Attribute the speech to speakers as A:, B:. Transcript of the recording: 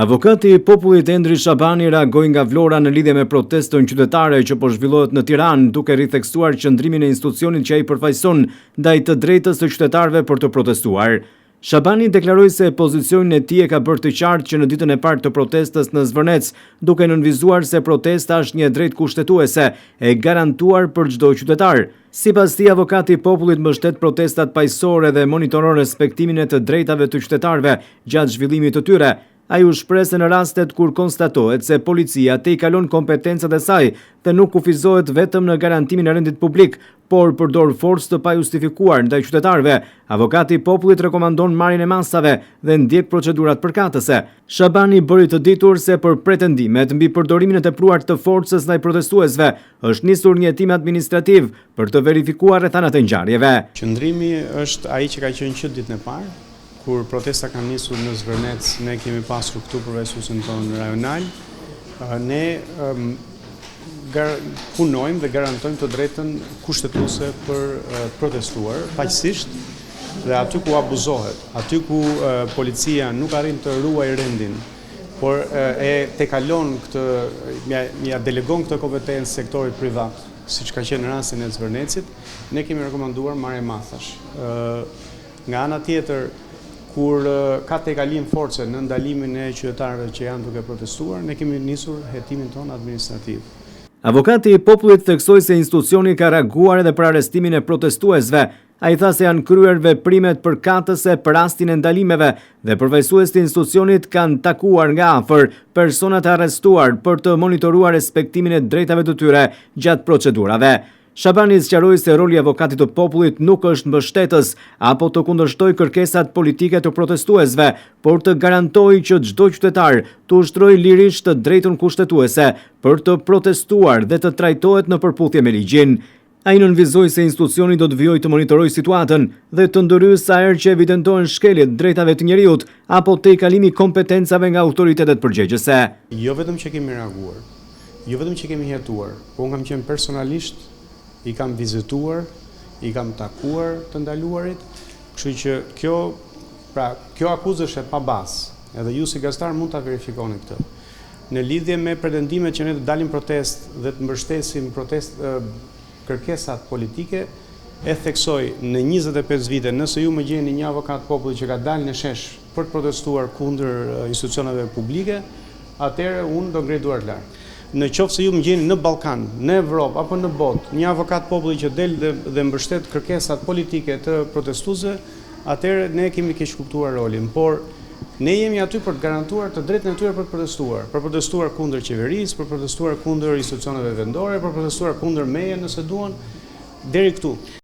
A: Avokati i popullit Endri Shabani reagoi nga Vlora në lidhje me protestën qytetare që po zhvillohet në Tiranë, duke ritheksuar qëndrimin e institucionit që ai përfaqëson ndaj të drejtës së qytetarëve për të protestuar. Shabani deklaroi se pozicionin e tij e ka bërë të qartë që në ditën e parë të protestës në Zvërnec, duke nënvizuar se protesta është një drejtë kushtetuese e garantuar për çdo qytetar. Sipas tij, avokati i popullit mbështet protestat paqësore dhe monitoron respektimin e të drejtave të qytetarëve gjatë zhvillimit të tyre. Ai u shpreh se në rastet kur konstatohet se policia te i kalon kompetencat e saj dhe nuk kufizohet vetëm në garantimin e rendit publik, por përdor forcë të pajustifikuar ndaj qytetarëve, avokati i popullit rekomandon marrjen e masave dhe ndjek procedurat përkatëse. Shabani bëri të ditur se për pretendimet mbi përdorimin e tepruar të forcës ndaj protestuesve është nisur një hetim administrativ për të verifikuar rrethanat e ngjarjeve.
B: Qëndrimi është ai që ka qenë që ditën e parë. Kur protesta kanë nisur në Zvërnec, ne kemi pasur këtu përfaqësuesin tonë rajonal. Ne punojmë dhe garantojmë të drejtën kushtetuese për protestuar, paqësisht, dhe aty ku abuzohet, aty ku policia nuk arrin të ruajë rendin, por e tekalon këtë, ja delegon këtë kompetencë sektorit privat, siç ka qenë në rastin e Zvërnecit, ne kemi rekomanduar marrje masash. Nga ana tjetër, kur ka tekalim force në ndalimin e qytetarëve që janë duke protestuar, ne kemi nisur hetimin tonë administrativ.
A: Avokati i popullit theksoi se institucioni ka reaguar edhe për arrestimin e protestuesve. Ai tha se janë kryer veprimet përkatëse për rastin e ndalimeve dhe përfaqësuesit e institucionit kanë takuar nga afër personat e arrestuar për të monitoruar respektimin e drejtave të tyre gjatë procedurave. Shabani sqaroi se roli i avokatit të popullit nuk është mbështetës apo të kundërshtoj kërkesat politike të protestuesve, por të garantojë që çdo qytetar të ushtrojë lirisht të drejtën kushtetuese për të protestuar dhe të trajtohet në përputhje me ligjin. Ai nënvizoi se institucioni do të vijojë të monitorojë situatën dhe të ndërhyjë sa herë që evidentohen shkelje të drejtave të njerëzit apo tejkalimi kompetencave nga autoritetet përgjegjëse.
B: Jo vetëm që kemi reaguar, jo vetëm që kemi hetuar, por kam qenë personalisht i kam vizituar, i kam takuar të ndaluarit, kështu që kjo akuzë është e pa bazë, edhe ju si gazetar mund ta verifikoni këtë. Në lidhje me pretendimet që ne të dalim protest dhe të mbështesim kërkesat politike, e theksoj në 25 vite, nëse ju më gjeni një avokat populli që ka dalë në shesh për të protestuar kundër institucioneve publike, atëherë unë do ngrej duart lart. Në qoftë se ju më gjeni në Ballkan, në Evropë apo në botë, një avokat populli që del dhe mbështet kërkesat politike të protestuesve, atëherë ne kemi keq kuptuar rolin, por ne jemi aty për të garantuar të drejtën e tyre për të protestuar kundër qeverisë, për protestuar kundër institucioneve vendore, për protestuar kundër meje nëse duan, deri këtu.